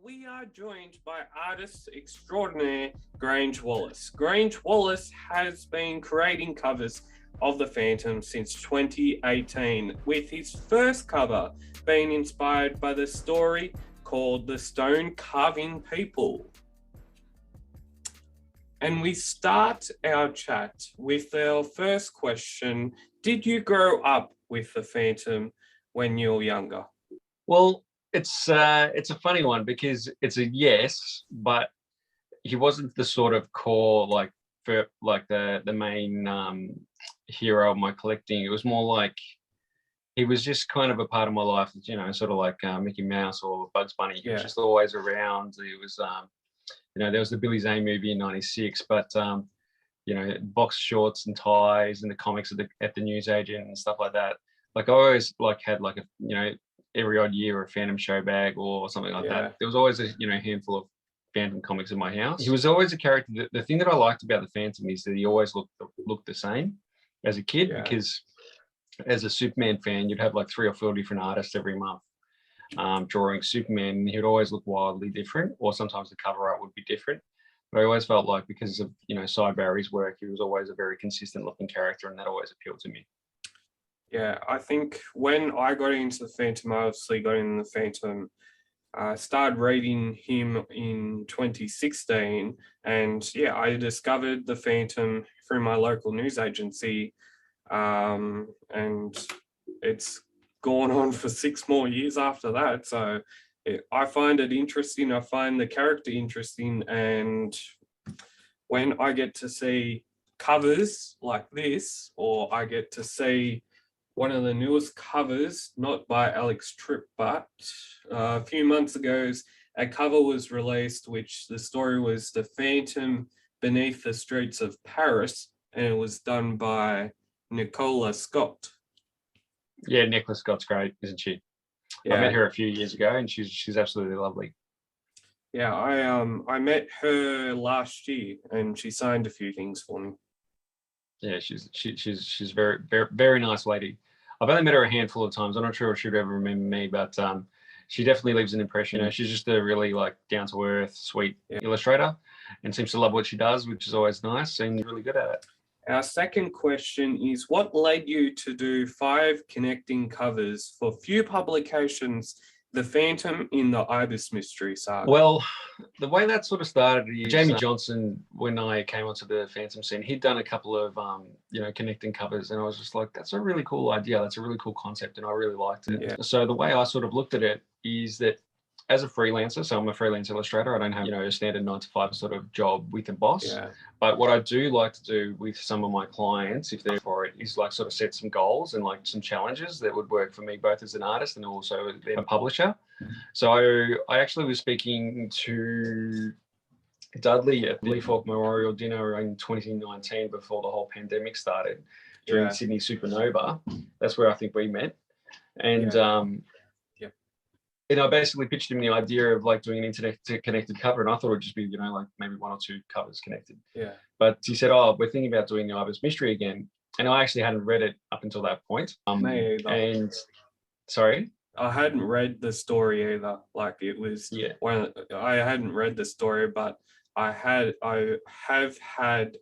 we are joined by artist extraordinaire Grange Wallis. Grange Wallis has been creating covers of the Phantom since 2018, with his first cover being inspired by the story called The Stone Carving People. And we start our chat with our first question. Did you grow up with the Phantom when you were younger? Well, it's a funny one because it's a yes, but he wasn't the sort of core the main hero of my collecting. It was more like he was just kind of a part of my life, sort of like Mickey Mouse or Bugs Bunny. He was just always around. He was, there was the Billy Zane movie in '96, but box shorts and ties and the comics at the newsagent and stuff like that. Like I always had every odd year a Phantom show bag or something like that. There was always a handful of Phantom comics in my house. He was always a character. The thing that I liked about the Phantom is that he always looked the same as a kid, because as a Superman fan, you'd have like 3 or 4 different artists every month drawing Superman. He would always look wildly different, or sometimes the cover art would be different. But I always felt like because of Cy Barry's work, he was always a very consistent looking character, and that always appealed to me. Yeah, I think when I got into the Phantom, I obviously got in the Phantom. I started reading him in 2016, and I discovered the Phantom through my local news agency, and it's gone on for 6 more years after that. So I find it interesting. I find the character interesting, and when I get to see covers like this, or I get to see one of the newest covers, not by Alex Tripp, but a few months ago, a cover was released, which the story was The Phantom Beneath the Streets of Paris, and it was done by Nicola Scott. Yeah, Nicola Scott's great, isn't she? Yeah. I met her a few years ago, and she's absolutely lovely. Yeah, I met her last year, and she signed a few things for me. Yeah, she's very, very, very nice lady. I've only met her a handful of times. I'm not sure if she'd ever remember me, but she definitely leaves an impression. She's just a really down to earth, sweet illustrator, and seems to love what she does, which is always nice, and really good at it. Our second question is, what led you to do 5 connecting covers for few publications, The Phantom in the Ibis mystery saga? Well, the way that sort of started is Jamie Johnson, when I came onto the Phantom scene, he'd done a couple of, connecting covers, and I was just like, that's a really cool idea. That's a really cool concept, and I really liked it. Yeah. So the way I sort of looked at it is that as a freelancer, so I'm a freelance illustrator, I don't have, a standard 9-to-5 sort of job with a boss. Yeah. But what I do like to do with some of my clients, if they're for it, is sort of set some goals and some challenges that would work for me, both as an artist and also a publisher. So I actually was speaking to Dudley at the Leaf Hawk Memorial Dinner in 2019, before the whole pandemic started, during Sydney Supernova. That's where I think we met. And I basically pitched him the idea of doing an internet-connected cover, and I thought it would just be, maybe 1 or 2 covers connected. Yeah. But he said, "Oh, we're thinking about doing the Ibis mystery again," and I actually hadn't read it up until that point. Me either. And sorry, I hadn't read the story either. It was I hadn't read the story, but I have had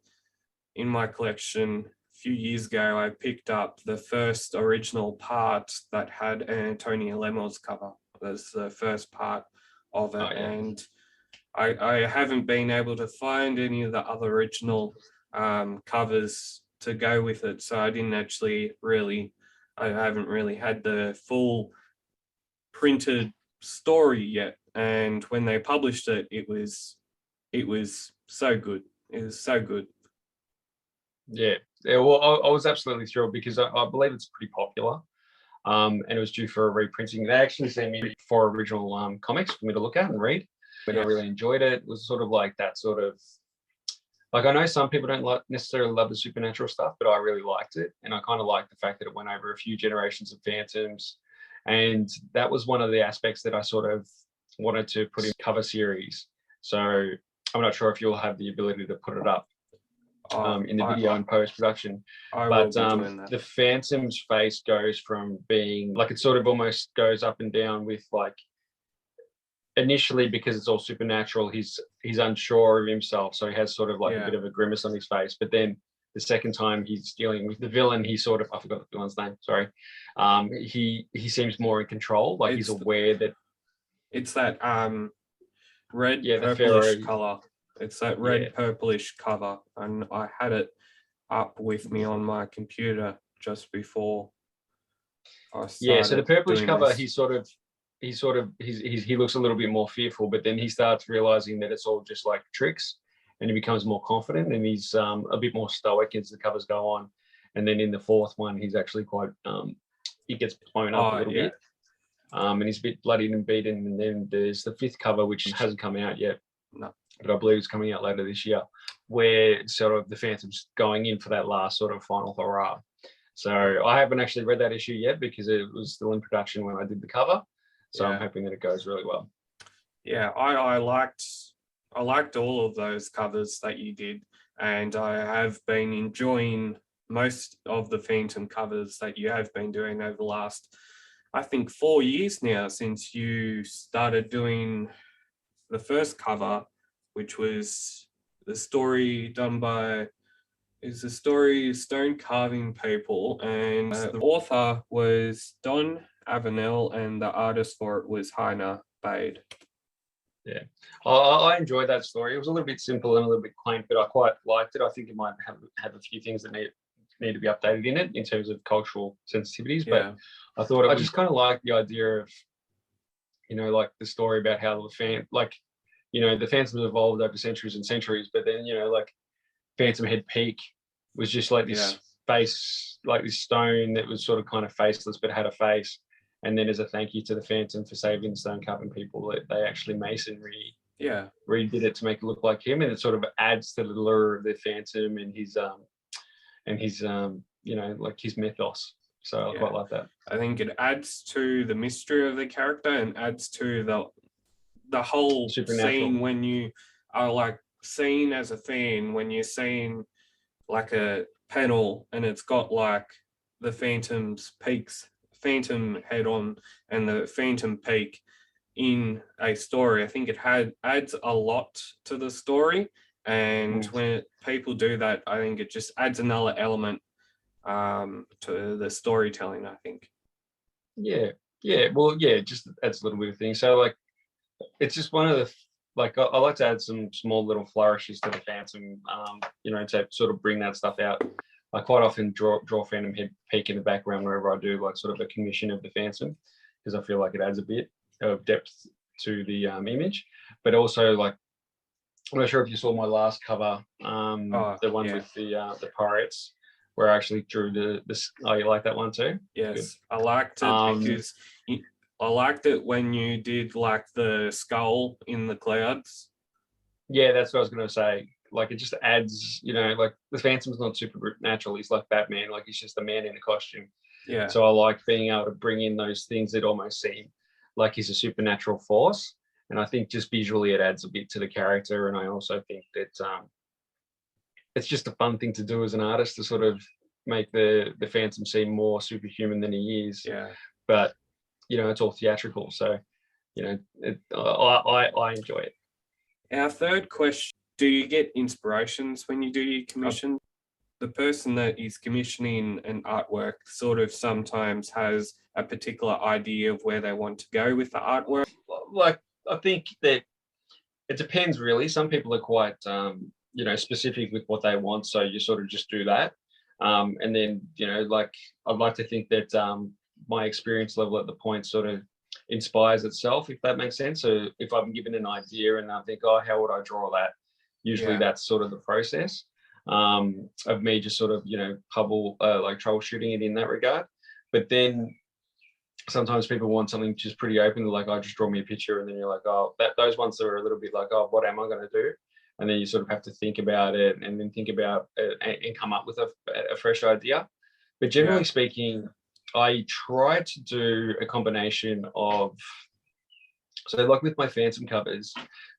in my collection. Few years ago, I picked up the first original part that had Antonia Lemos cover. That's the first part of it, and I haven't been able to find any of the other original covers to go with it, so I haven't really had the full printed story yet. And when they published it, it was so good. It was so good. Yeah, well, I was absolutely thrilled, because I believe it's pretty popular. And it was due for a reprinting. They actually sent me 4 original comics for me to look at and read. And I really enjoyed it. It was sort of that sort of, I know some people don't necessarily love the supernatural stuff, but I really liked it. And I kind of liked the fact that it went over a few generations of Phantoms. And that was one of the aspects that I sort of wanted to put in cover series. So I'm not sure if you'll have the ability to put it up in the video and post-production, but the Phantom's face goes from being it sort of almost goes up and down with initially, because it's all supernatural, he's unsure of himself, so he has sort of like a Yeah. bit of a grimace on his face. But then the second time he's dealing with the villain, he sort of, I forgot the villain's name, sorry. He seems more in control, like he's aware that it's that red the purplish Pharaoh, color. It's that red purplish cover, and I had it up with me on my computer just before I started. So the purplish cover, this. he looks a little bit more fearful, but then he starts realizing that it's all just like tricks, and he becomes more confident, and he's a bit more stoic as the covers go on. And then in the fourth one, he's actually quite he gets blown up a little bit, and he's a bit bloodied and beaten. And then there's the fifth cover, which hasn't come out yet, but I believe it's coming out later this year, where sort of the Phantom's going in for that last sort of final hurrah. So I haven't actually read that issue yet because it was still in production when I did the cover. So I'm hoping that it goes really well. Yeah, I liked all of those covers that you did, and I have been enjoying most of the Phantom covers that you have been doing over the last, I think, 4 years now since you started doing the first cover, which was the story done by the story Stone Carving People, and the author was Don Avenel, and the artist for it was Heiner Bade. Yeah, I enjoyed that story. It was a little bit simple and a little bit quaint, but I quite liked it. I think it might have a few things that need to be updated in it in terms of cultural sensitivities. But I thought I just kind of liked the idea of, like the story about how the Phantoms evolved over centuries and centuries, but then like Phantom Head Peak was just like this face, like this stone that was sort of kind of faceless but had a face. And then as a thank you to the Phantom for saving Stone Carving People, they actually masonry redid it to make it look like him, and it sort of adds to the lure of the Phantom and his like his mythos. So I quite like that. I think it adds to the mystery of the character and adds to the whole scene when you are like seeing as a fan, when you're seeing like a panel and it's got like the Phantom head on and the Phantom peak in a story. I think it adds a lot to the story, and when people do that, I think it just adds another element to the storytelling, I think. It just adds a little bit of things. So like it's just one of the I like to add some small little flourishes to the Phantom, to sort of bring that stuff out. I quite often draw Phantom Head Peak in the background wherever I do like sort of a commission of the Phantom, because I feel like it adds a bit of depth to the image. But also, like, I'm not sure if you saw my last cover, the one with the pirates, where I actually drew the. Oh, you like that one too? Yes, good. I liked it because I liked it when you did like the skull in the clouds. Yeah, that's what I was going to say. Like it just adds, like the Phantom's not supernatural. He's like Batman. Like he's just a man in a costume. Yeah. So I like being able to bring in those things that almost seem like he's a supernatural force. And I think just visually it adds a bit to the character. And I also think that it's just a fun thing to do as an artist to sort of make the Phantom seem more superhuman than he is. Yeah. But it's all theatrical, so I enjoy it. Our third question: do you get inspirations when you do your commission? The person that is commissioning an artwork sort of sometimes has a particular idea of where they want to go with the artwork. Like I think that it depends really. Some people are quite specific with what they want, so you sort of just do that. And then like I'd like to think that my experience level at the point sort of inspires itself, if that makes sense. So if I'm given an idea and I think, oh, how would I draw that? Usually that's sort of the process of me just sort of, like troubleshooting it in that regard. But then sometimes people want something just pretty open, like, oh, just draw me a picture. And then you're like, oh, those ones that are a little bit like, oh, what am I going to do? And then you sort of have to think about it and then think about it and come up with a fresh idea. But generally speaking, I try to do a combination of, so like with my Phantom covers,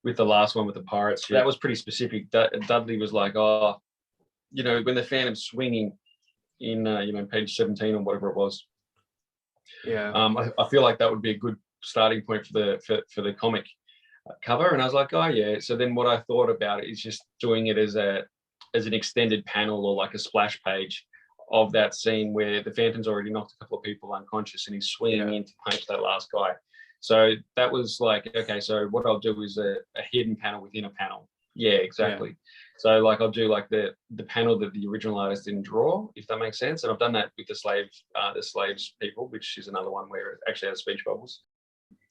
with the last one with the pirates, that was pretty specific. Dudley was like, oh, when the Phantom's swinging in, page 17 or whatever it was. Yeah. I feel like that would be a good starting point for the comic. cover, and I was like, oh yeah. So then what I thought about it is just doing it as an extended panel or like a splash page of that scene where the Phantom's already knocked a couple of people unconscious and he's swinging in to punch that last guy. So that was like, okay, so what I'll do is a hidden panel within a panel. Yeah, exactly. Yeah. So like I'll do like the panel that the original artist didn't draw, if that makes sense. And I've done that with the slaves people, which is another one where it actually has speech bubbles.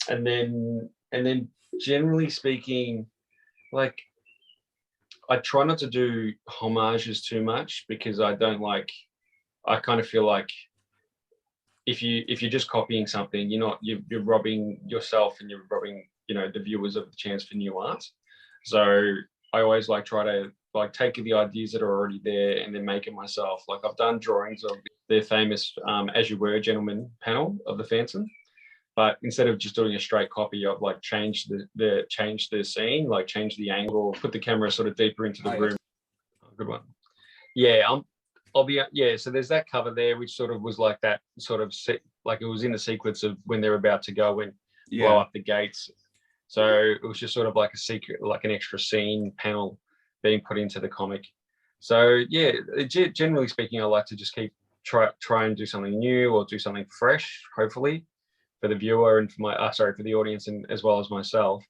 And then generally speaking, like I try not to do homages too much because I kind of feel like if you're just copying something, you're robbing yourself and you're robbing, the viewers of the chance for new art. So I always try to take the ideas that are already there and then make it myself. Like I've done drawings of the famous As You Were Gentlemen panel of the Phantom, but instead of just doing a straight copy, I've changed the scene, change the angle, put the camera sort of deeper into the room. Good one. Yeah, so there's that cover there, which sort of was like that sort of it was in the sequence of when they're about to go and blow up the gates. So it was just sort of like a secret, like an extra scene panel being put into the comic. So yeah, generally speaking, I like to just try and do something new or do something fresh, hopefully, for the viewer and for the audience and as well as myself,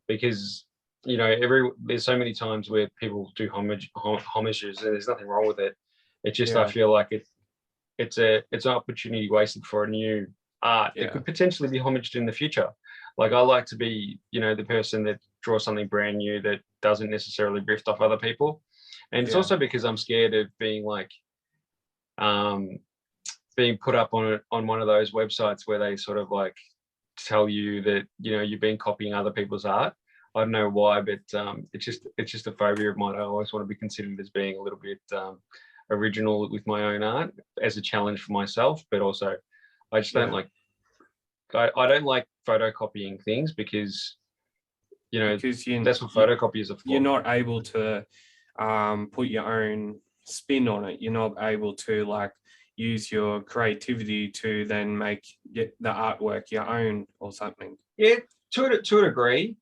because there's so many times where people do homages and there's nothing wrong with it. It's just I feel like it's an opportunity wasted for a new art that could potentially be homaged in the future. Like I like to be, the person that draws something brand new that doesn't necessarily riff off other people. And it's also because I'm scared of being being put up on one of those websites where they sort of tell you that, you've been copying other people's art. I don't know why, but it's just a phobia of mine. I always want to be considered as being a little bit original with my own art as a challenge for myself, but also I just don't I don't like photocopying things because that's what photocopiers are for. You're not able to put your own spin on it. You're not able to use your creativity to then make the artwork your own or something. Yeah, to a degree,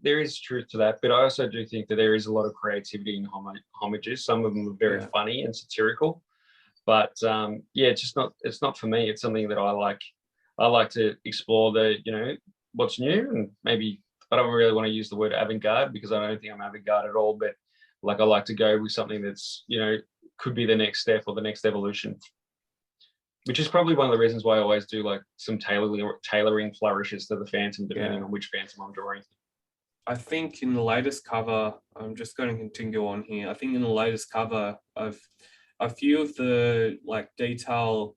there is truth to that, but I also do think that there is a lot of creativity in homages. Some of them are very funny and satirical, but it's not for me. It's something that I like. I like to explore what's new, and maybe I don't really want to use the word avant-garde because I don't think I'm avant-garde at all, but I like to go with something that's, could be the next step or the next evolution, which is probably one of the reasons why I always do some tailoring flourishes to the Phantom, depending on which Phantom I'm drawing. I think in the latest cover, I'm just going to continue on here. I think in the latest cover of a few of the detail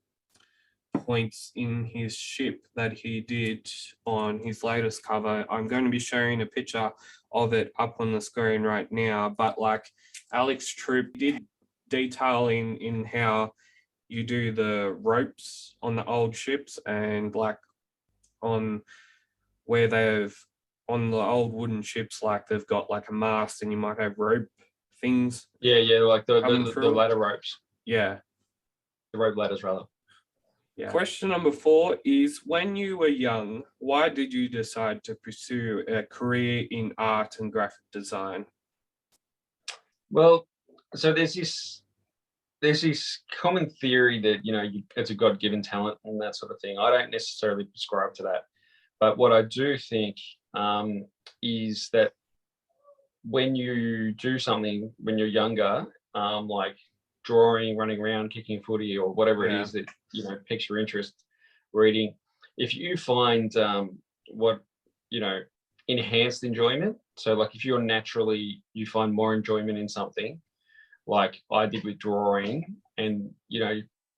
points in his ship that he did on his latest cover. I'm going to be sharing a picture of it up on the screen right now, but Alex Troop did detail in how you do the ropes on the old ships and on where on the old wooden ships, they've got a mast and you might have rope things. Yeah, the ladder ropes. Yeah. The rope ladders, rather. Yeah. Question number 4 is, when you were young, why did you decide to pursue a career in art and graphic design? Well, so there's this common theory that, it's a God-given talent and that sort of thing. I don't necessarily prescribe to that. But what I do think is that when you do something when you're younger, drawing, running around, kicking footy, or whatever it is that piques your interest, reading, if you find enhanced enjoyment, so if you find more enjoyment in something, like I did with drawing, and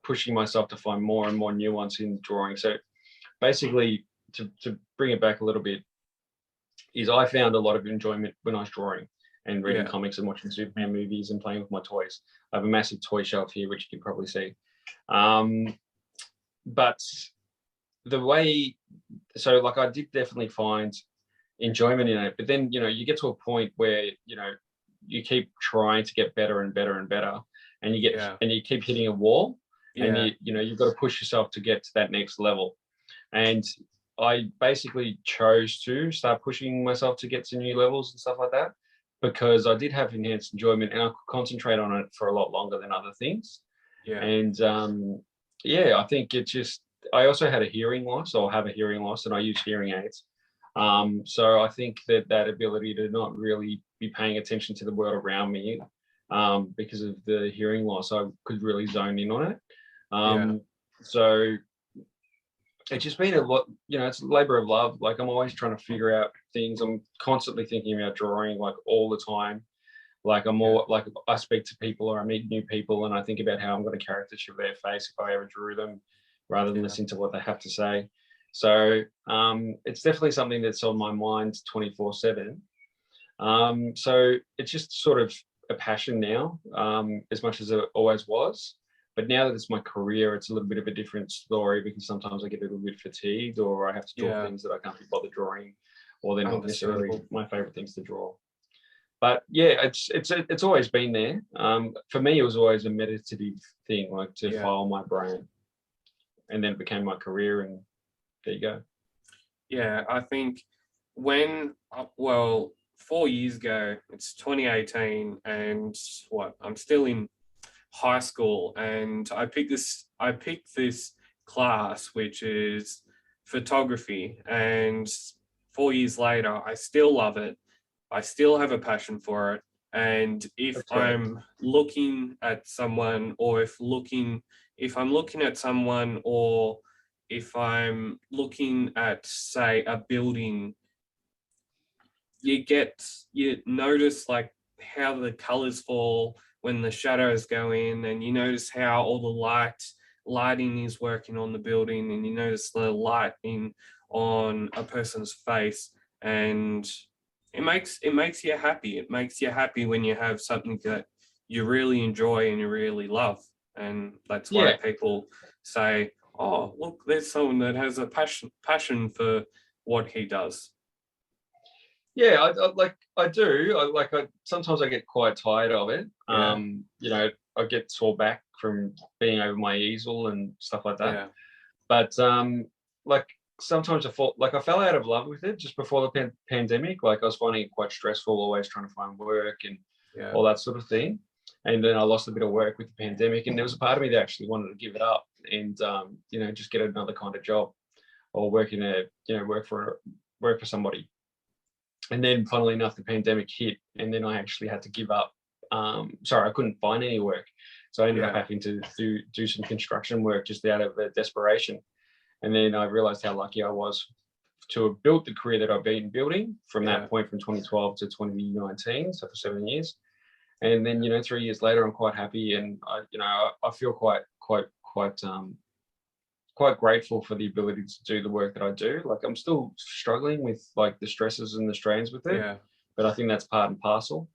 pushing myself to find more and more nuance in drawing. So basically, to bring it back a little bit, is I found a lot of enjoyment when I was drawing and reading comics and watching Superman movies and playing with my toys. I have a massive toy shelf here, which you can probably see. But the way, I did definitely find enjoyment in it, but then, you get to a point where, you keep trying to get better and better and better, and you keep hitting a wall, and you've got to push yourself to get to that next level. And I basically chose to start pushing myself to get to new levels and stuff like that, because I did have enhanced enjoyment and I could concentrate on it for a lot longer than other things. Yeah. And yeah, I think it just, I also had a hearing loss, or have a hearing loss, and I use hearing aids. So I think that that ability to not really be paying attention to the world around me, because of the hearing loss, I could really zone in on it. Yeah. So it's just been a lot, it's a labor of love. Like, I'm always trying to figure out things. I'm constantly thinking about drawing, like, all the time. Like, I'm more like, I speak to people or I meet new people and I think about how I'm going to caricature their face if I ever drew them, rather than listen to what they have to say. So it's definitely something that's on my mind 24/7. So it's just sort of a passion now, as much as it always was. But now that it's my career, it's a little bit of a different story, because sometimes I get a little bit fatigued, or I have to draw things that I can't be bothered drawing, or they're not necessarily my favorite things to draw. But yeah, it's always been there. For me, it was always a meditative thing, like to file my brain, and then it became my career, and there you go. Yeah, I think when, well, 4 years ago, it's 2018, and I'm still in high school, and I picked this class, which is photography, and 4 years later, I still love it. I still have a passion for it. And if I'm looking at someone, or if I'm looking at someone, or if I'm looking at, say, a building, you notice like how the colors fall when the shadows go in, and you notice how all the lighting is working on the building, and you notice the lighting on a person's face, and it makes you happy. It makes you happy when you have something that you really enjoy and you really love. And that's why people say, oh, look, there's someone that has a passion for what he does. Yeah, I do. Sometimes I get quite tired of it. I get sore back from being over my easel and stuff like that. But like, sometimes I fell out of love with it just before the pandemic. Like, I was finding it quite stressful, always trying to find work and all that sort of thing. And then I lost a bit of work with the pandemic, and there was a part of me that actually wanted to give it up and just get another kind of job, or work for somebody. And then, funnily enough, the pandemic hit, and then I actually had to give up. I couldn't find any work, so I ended up having to do some construction work just out of desperation. And then I realized how lucky I was to have built the career that I've been building from that point, from 2012 to 2019, so for 7 years. And then 3 years later, I'm quite happy, and I feel quite grateful for the ability to do the work that I do. Like, I'm still struggling with like the stresses and the strains with it, but I think that's part and parcel.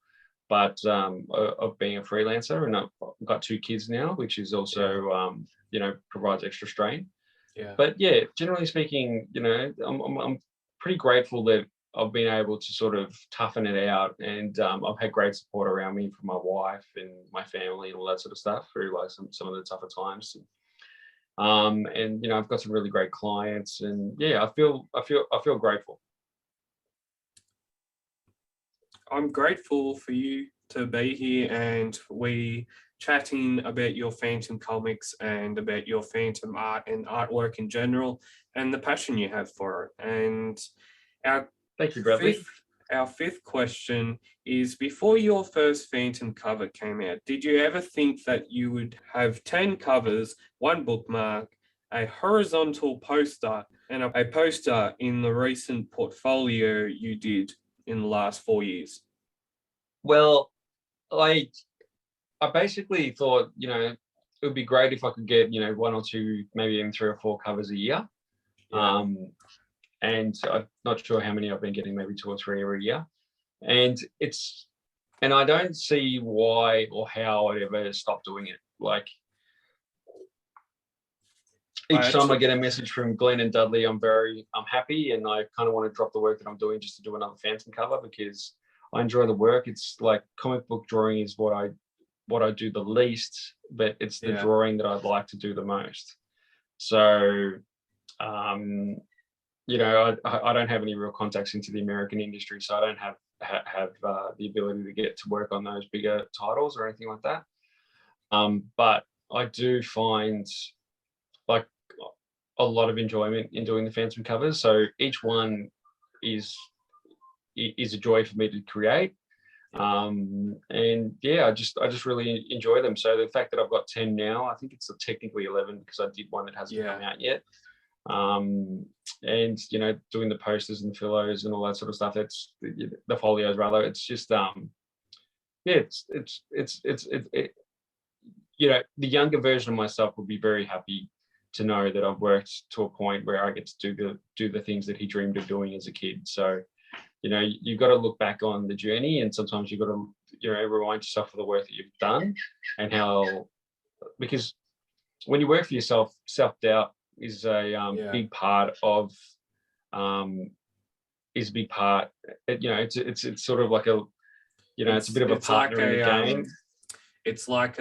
But of being a freelancer, and I've got 2 kids now, which is also provides extra strain. But yeah, generally speaking, I'm pretty grateful that I've been able to sort of toughen it out, and I've had great support around me from my wife and my family and all that sort of stuff through like some of the tougher times. And I've got some really great clients, and yeah, I feel grateful. I'm grateful for you to be here, and we chatting about your Phantom comics and about your Phantom art and artwork in general, and the passion you have for it. And thank you, Bradley. Our fifth question is, before your first Phantom cover came out, did you ever think that you would have 10 covers, 1 bookmark, a horizontal poster, and a poster in the recent portfolio you did in the last 4 years? Well, I basically thought, it would be great if I could get, 1 or 2, maybe even 3 or 4 covers a year. And I'm not sure how many I've been getting, maybe 2 or 3 every year. And I don't see why or how I'd ever stop doing it. Like, each time I get a message from Glenn and Dudley, I'm happy, and I kind of want to drop the work that I'm doing just to do another Phantom cover, because I enjoy the work. It's like, comic book drawing is what I do the least, but it's the drawing that I'd like to do the most. So I don't have any real contacts into the American industry, so I don't have the ability to get to work on those bigger titles or anything like that. But I do find like a lot of enjoyment in doing the Phantom covers. So each one is a joy for me to create. And yeah, I just really enjoy them. So the fact that I've got 10 now, I think it's technically 11 because I did one that hasn't come out yet. And doing the posters and the pillows and all that sort of stuff, it's the folios rather, it's just the younger version of myself would be very happy to know that I've worked to a point where I get to do the things that he dreamed of doing as a kid. So you've got to look back on the journey, and sometimes you've got to remind yourself of the work that you've done, and how, because when you work for yourself, self-doubt is a big part of it's sort of like a it's a bit of a partner in the game. It's like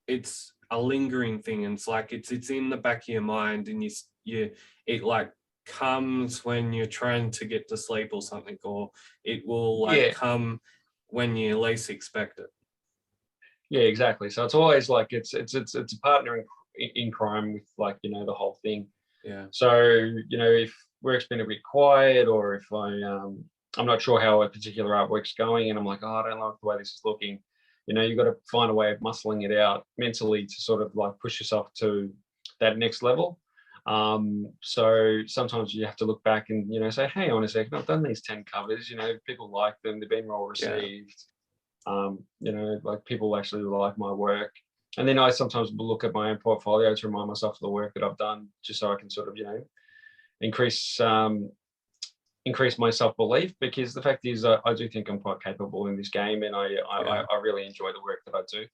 it's a lingering thing, and it's in the back of your mind, and it like comes when you're trying to get to sleep or something, or it will come when you least expect it. Yeah, exactly. So it's always like it's a partner in crime with the whole thing. Yeah. So if work's been a bit quiet, or if I'm not sure how a particular artwork's going, and I'm like, oh, I don't like the way this is looking, you've got to find a way of muscling it out mentally to sort of like push yourself to that next level. So sometimes you have to look back and say, hey, on a second, I've done these 10 covers, people like them, they've been well received. Like people actually like my work. And then I sometimes look at my own portfolio to remind myself of the work that I've done, just so I can sort of increase my self-belief, because the fact is I do think I'm quite capable in this game, and I really enjoy the work that I do.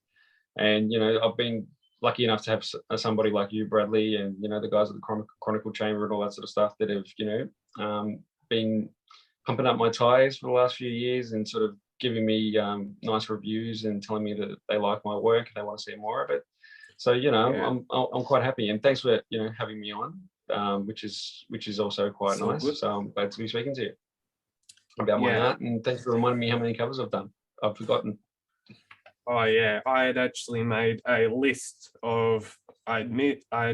And I've been lucky enough to have somebody like you, Bradley, and the guys at the Chronicle Chamber and all that sort of stuff that have been pumping up my tires for the last few years and sort of giving me nice reviews and telling me that they like my work and they want to see more of it. So I'm quite happy, and thanks for having me on, which is also quite nice. Good. So I'm glad to be speaking to you about my art, and thanks for reminding me how many covers I've done. I've forgotten. Oh yeah, I had actually made a list of. I had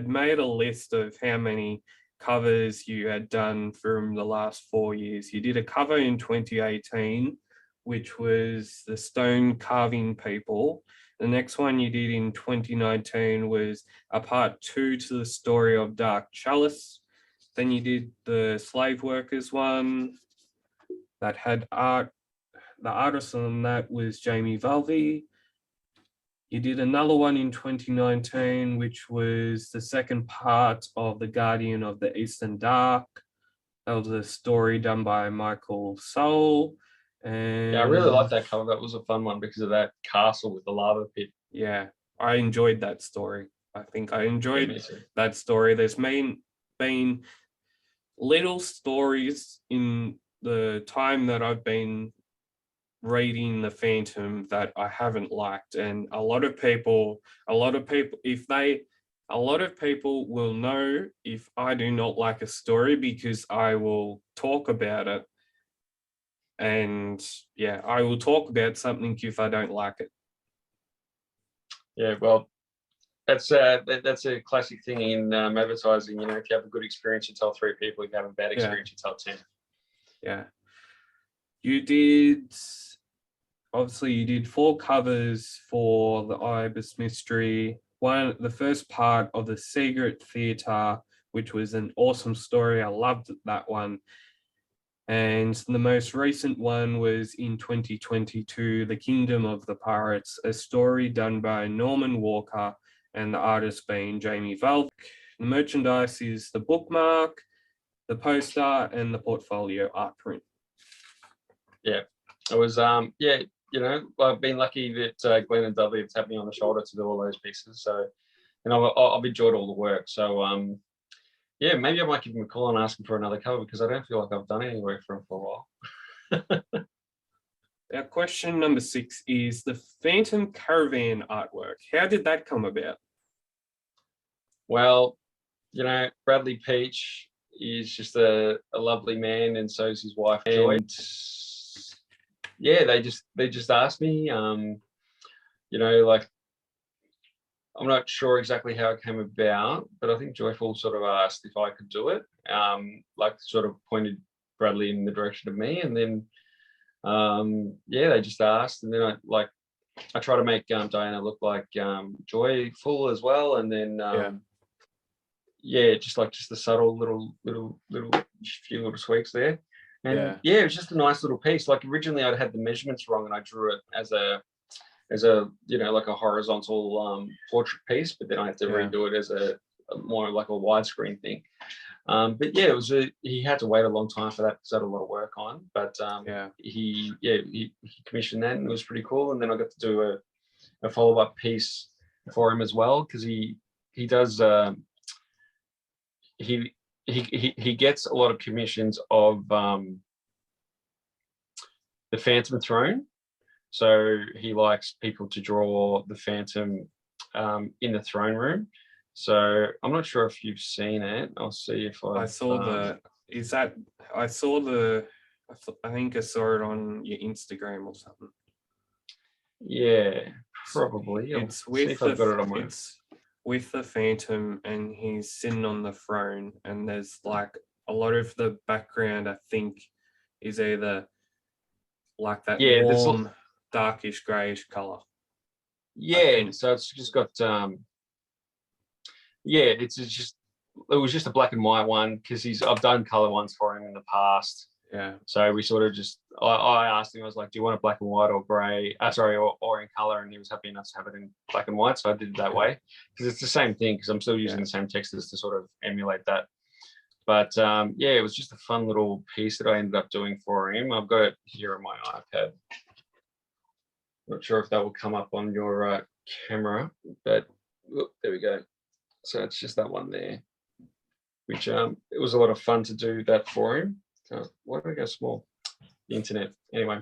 made a list of how many covers you had done from the last 4 years. You did a cover in 2018, which was the stone carving people. The next one you did in 2019 was a part 2 to the story of Dark Chalice. Then you did the slave workers one that had art. The artist on that was Jamie Valvey. You did another one in 2019, which was the second part of The Guardian of the Eastern Dark. That was a story done by Michael Soul. And I really like that cover. That was a fun one because of that castle with the lava pit. Yeah, I enjoyed that story. I think I enjoyed that story. There's been little stories in the time that I've been reading the Phantom that I haven't liked, and a lot of people will know if I do not like a story, because I will talk about it, and I will talk about something if I don't like it. Yeah, well, that's a classic thing in advertising. If you have a good experience, you tell 3 people. If you have a bad experience, you tell 10. Yeah. You did 4 covers for the Ibis mystery. The first part of The Secret Theatre, which was an awesome story. I loved that one. And the most recent one was in 2022, The Kingdom of the Pirates, a story done by Norman Walker, and the artist being Jamie Valvey. The merchandise is the bookmark, the poster, and the portfolio art print. Yeah, it was I've been lucky that Glenn and Dudley have tapped me on the shoulder to do all those pieces. So, and I've enjoyed all the work. So maybe I might give him a call and ask him for another cover, because I don't feel like I've done any work for him for a while. Our question number 6 is the Phantom Caravan artwork. How did that come about? Well, Bradley Peach is just a lovely man, and so is his wife Joy. And yeah, they just asked me, you know, like, I'm not sure exactly how it came about, but I think Joyful sort of asked if I could do it, like sort of pointed Bradley in the direction of me, and then yeah, they just asked, and then I try to make Diana look like Joyful as well, and then yeah, just the subtle little few little tweaks there. And yeah, it was just a nice little piece. Like originally I'd had the measurements wrong, and I drew it as a you know, like a horizontal portrait piece, but then I had to redo it as a more like a widescreen thing. But yeah, it was he had to wait a long time for that because I had a lot of work on. But he commissioned that, and it was pretty cool. And then I got to do a follow-up piece for him as well, because he does he gets a lot of commissions of the Phantom Throne. So he likes people to draw the Phantom in the throne room. So I'm not sure if you've seen it. I'll see if I saw the. Is that? I saw the. I think I saw it on your Instagram or something. Yeah, probably. It's with the Phantom, and he's sitting on the throne, and there's like a lot of the background, I think, is either like that warm, darkish greyish color. Yeah, so it's just got yeah, it was just a black and white one, because I've done color ones for him in the past. Yeah. So we sort of just I asked him, I was like, do you want it black and white or grey? Sorry, or in color, and he was happy enough to have it in black and white. So I did it that way, because it's the same thing, because I'm still using the same textures to sort of emulate that. But yeah, it was just a fun little piece that I ended up doing for him. I've got it here on my iPad. Not sure if that will come up on your camera, but there we go. So it's just that one there, which it was a lot of fun to do that for him. Why did I go small? The internet. Anyway,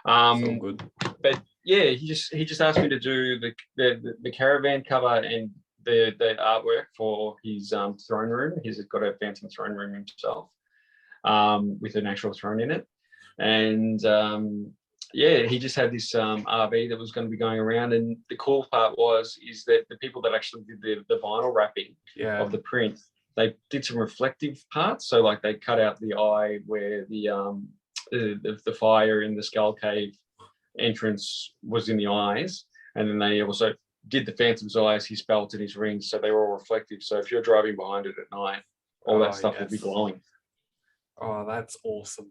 all good. But yeah, he just asked me to do the caravan cover and the artwork for his throne room. He's got a Phantom throne room himself, with an actual throne in it, and yeah, he just had this RV that was going to be going around, and the cool part is that the people that actually did the vinyl wrapping of the print, they did some reflective parts. So like they cut out the eye where the fire in the Skull Cave entrance was in the eyes, and then they also did the Phantom's eyes, his belt, and his rings, so they were all reflective. So if you're driving behind it at night, all that stuff will be glowing. Oh, that's awesome.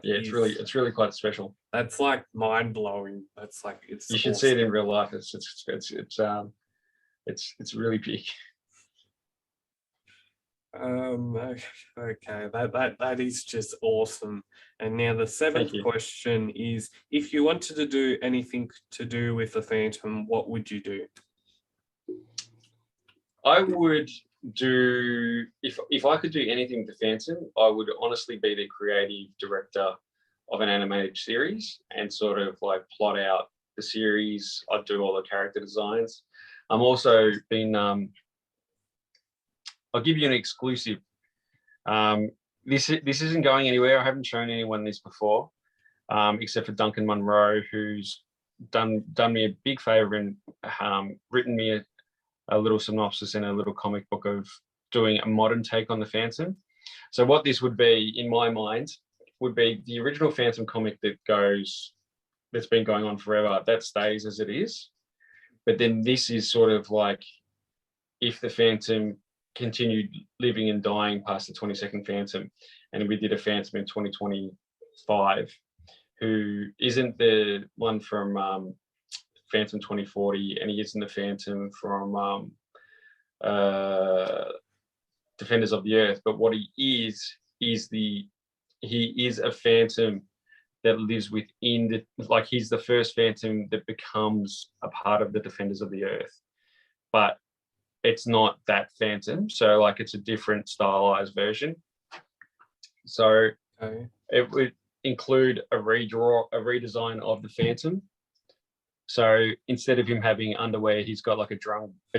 Yeah, it's really quite special. That's like mind blowing. That's like it's. You should see it in real life. It's really big. Okay, that is just awesome. And now the seventh question is: if you wanted to do anything to do with the Phantom, what would you do? I would do, if I could do anything with the Phantom, I would honestly be the creative director of an animated series and sort of like plot out the series. I'd do all the character designs. I'm also been I'll give you an exclusive. This isn't going anywhere. I haven't shown anyone this before, except for Duncan Munro, who's done me a big favor and written me a little synopsis and a little comic book of doing a modern take on the Phantom. So what this would be, in my mind, would be the original Phantom comic that's been going on forever. That stays as it is. But then this is sort of like if the Phantom continued living and dying past the 22nd Phantom, and we did a Phantom in 2025, who isn't the one from Phantom 2040, and he isn't the Phantom from Defenders of the Earth, but what he is a Phantom that lives within he's the first Phantom that becomes a part of the Defenders of the Earth, but it's not that Phantom, so like it's a different stylized version. So it would include a redesign of the Phantom, So instead of him having underwear, he's got like a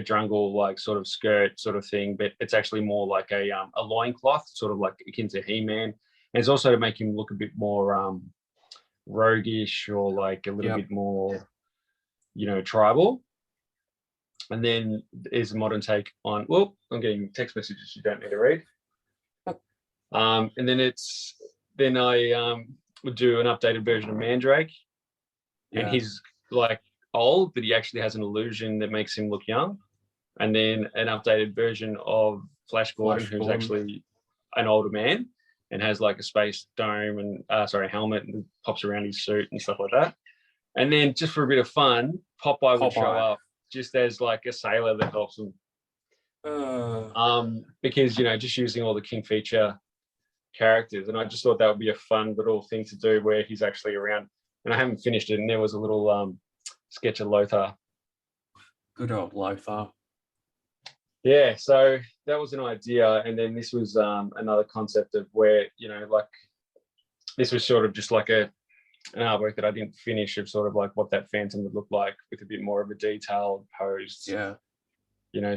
jungle like sort of skirt sort of thing, but it's actually more like a loincloth, sort of like akin to He-Man. And it's also to make him look a bit more roguish, or like a little bit more, tribal. And then there's a modern take on, well, I'm getting text messages you don't need to read. And then I would do an updated version of Mandrake. And he's like old, but he actually has an illusion that makes him look young. And then an updated version of Flash Gordon, who's actually an older man and has like a space dome and helmet, and pops around his suit and stuff like that. And then just for a bit of fun, Popeye would show up just as like a sailor that helps him. Because just using all the Kingfisher characters, and I just thought that would be a fun little thing to do where he's actually around. And I haven't finished it, and there was a little sketch of Lothar. Good old Lothar. Yeah, so that was an idea, and then this was another concept of where, like, this was sort of just like an artwork that I didn't finish, of sort of like what that Phantom would look like with a bit more of a detailed posed,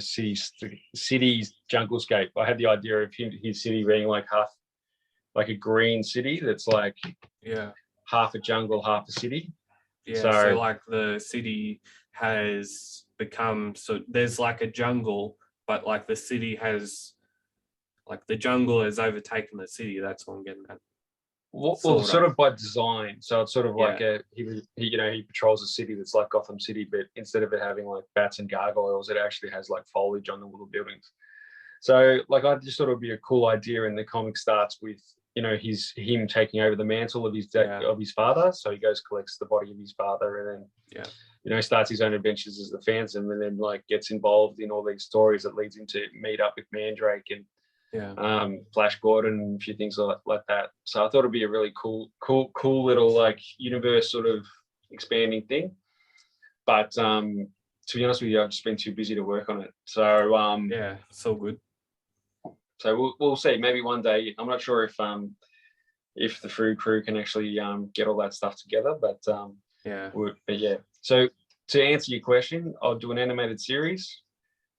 city's junglescape. I had the idea of his city being like half like a green city that's like half a jungle, half a city. So like the city has become, so there's like a jungle, but like the city has, like the jungle has overtaken the city. That's what I'm getting at. Well, sort of by design. So it's sort of like he patrols a city that's like Gotham City, but instead of it having like bats and gargoyles, it actually has like foliage on the little buildings. So like I just thought it would be a cool idea, and the comic starts with him taking over the mantle of his father. So he goes, collects the body of his father, and then starts his own adventures as the Phantom, and then like gets involved in all these stories that leads him to meet up with Mandrake and Flash Gordon and a few things like that. So I thought it'd be a really cool little like universe sort of expanding thing. But to be honest with you, I've just been too busy to work on it. So so good. So we'll see. Maybe one day. I'm not sure if the Fruit Crew can actually get all that stuff together, but So to answer your question, I'll do an animated series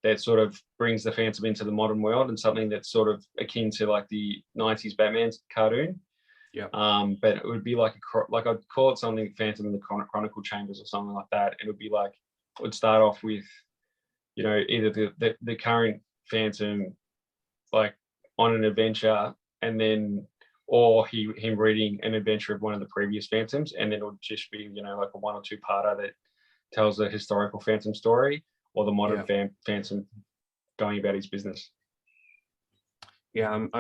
that sort of brings the Phantom into the modern world, and something that's sort of akin to like the 90s Batman cartoon. But it would be like I'd call it something Phantom in the Chronicle Chambers or something like that. And it would be like, it would start off with, either the current Phantom like on an adventure, and then or him reading an adventure of one of the previous Phantoms, and then it would just be like a 1 or 2 parter that tells a historical Phantom story, or the modern Phantom going about his business. I'm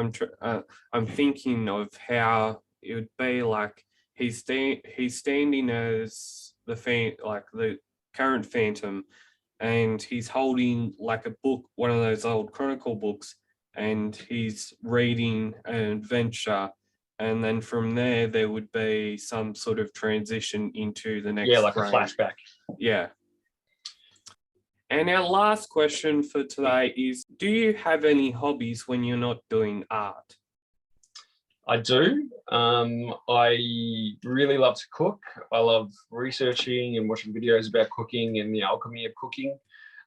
thinking of how it would be like he's standing as the current Phantom, and he's holding like a book, one of those old Chronicle books, and he's reading an adventure, and then from there would be some sort of transition into the next like frame. A flashback. And our last question for today is, do you have any hobbies when you're not doing art? I do. I really love to cook. I love researching and watching videos about cooking and the alchemy of cooking.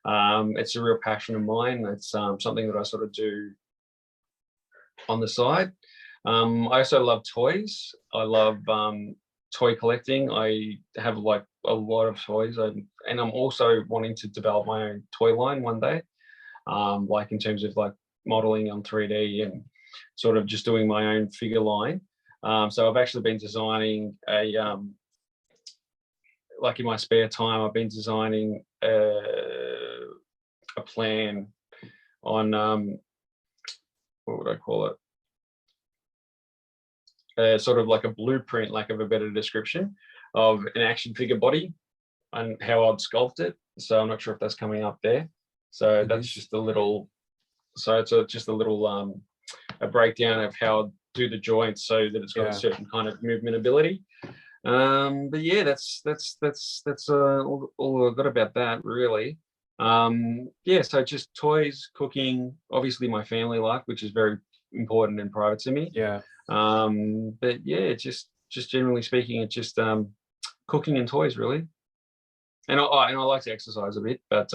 It's a real passion of mine. It's something that I sort of do on the side. I also love toys. I love toy collecting. I have like a lot of toys, and I'm also wanting to develop my own toy line one day, like in terms of like modeling on 3D and sort of just doing my own figure line. So I've actually been designing like in my spare time, I've been designing a plan on what would I call it? Sort of like a blueprint, lack of a better description, of an action figure body and how I'd sculpt it. So I'm not sure if that's coming up there. So that's just a little. So it's just a little a breakdown of how I'd do the joints so that it's got a certain kind of movement ability. But yeah, that's all I've got about that really. So just toys, cooking, obviously my family life, which is very important and private to me. But yeah, just generally speaking, it's just cooking and toys really. And I like to exercise a bit, but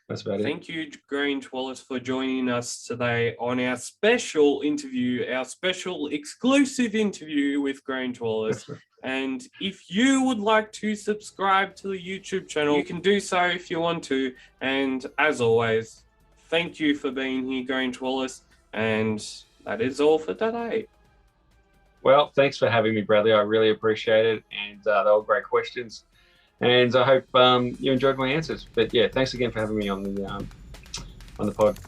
that's about it. Thank you, Grange Wallis, for joining us today on our special interview, our special exclusive interview with Grange Wallis. And if you would like to subscribe to the YouTube channel, you can do so if you want to. And as always, thank you for being here, Grange Wallis. And that is all for today. Well, thanks for having me, Bradley. I really appreciate it. And they were great questions. And I hope you enjoyed my answers. But yeah, thanks again for having me on the pod.